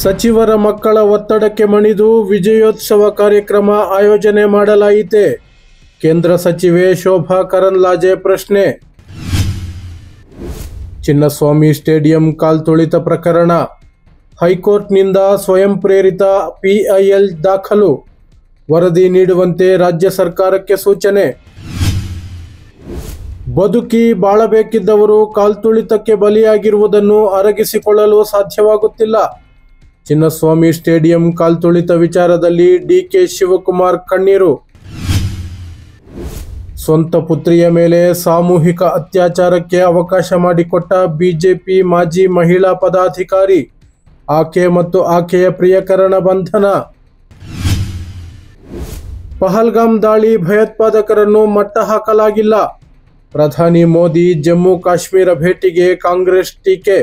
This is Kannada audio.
ಸಚಿವರ ಮಕ್ಕಳ ಒತ್ತಡಕ್ಕೆ ಮಣಿದು ವಿಜಯೋತ್ಸವ ಕಾರ್ಯಕ್ರಮ ಆಯೋಜನೆ ಮಾಡಲಾಯಿತೆ. ಕೇಂದ್ರ ಸಚಿವೆ ಶೋಭಾ ಕರಂದ್ಲಾಜೆ ಪ್ರಶ್ನೆ. ಚಿನ್ನಸ್ವಾಮಿ ಸ್ಟೇಡಿಯಂ ಕಾಲ್ತುಳಿತ ಪ್ರಕರಣ, ಹೈಕೋರ್ಟ್ನಿಂದ ಸ್ವಯಂ ಪ್ರೇರಿತ ಪಿಐಎಲ್ ದಾಖಲು, ವರದಿ ನೀಡುವಂತೆ ರಾಜ್ಯ ಸರ್ಕಾರಕ್ಕೆ ಸೂಚನೆ. ಬದುಕಿ ಬಾಳಬೇಕಿದ್ದವರು ಕಾಲ್ತುಳಿತಕ್ಕೆ ಬಲಿಯಾಗಿರುವುದನ್ನು ಅರಗಿಸಿಕೊಳ್ಳಲು ಸಾಧ್ಯವಾಗುತ್ತಿಲ್ಲ. ಚಿನ್ನಸ್ವಾಮಿ ಸ್ಟೇಡಿಯಂ ಕಾಲ್ತುಳಿತ ವಿಚಾರದಲ್ಲಿ ಡಿಕೆ ಶಿವಕುಮಾರ್ ಕಣ್ಣೀರು. ಸ್ವಂತ ಪುತ್ರಿಯ ಮೇಲೆ ಸಾಮೂಹಿಕ ಅತ್ಯಾಚಾರಕ್ಕೆ ಅವಕಾಶ ಮಾಡಿಕೊಟ್ಟ ಬಿಜೆಪಿ ಮಾಜಿ ಮಹಿಳಾ ಪದಾಧಿಕಾರಿ, ಆಕೆ ಮತ್ತು ಆಕೆಯ ಪ್ರಿಯಕರನ ಬಂಧನ. ಪಹಲ್ಗಾಮ್ ದಾಳಿ ಭಯೋತ್ಪಾದಕರನ್ನು ಮಟ್ಟ ಹಾಕಲಾಗಿಲ್ಲ. ಪ್ರಧಾನಿ ಮೋದಿ ಜಮ್ಮು ಕಾಶ್ಮೀರ ಭೇಟಿಗೆ ಕಾಂಗ್ರೆಸ್ ಟೀಕೆ.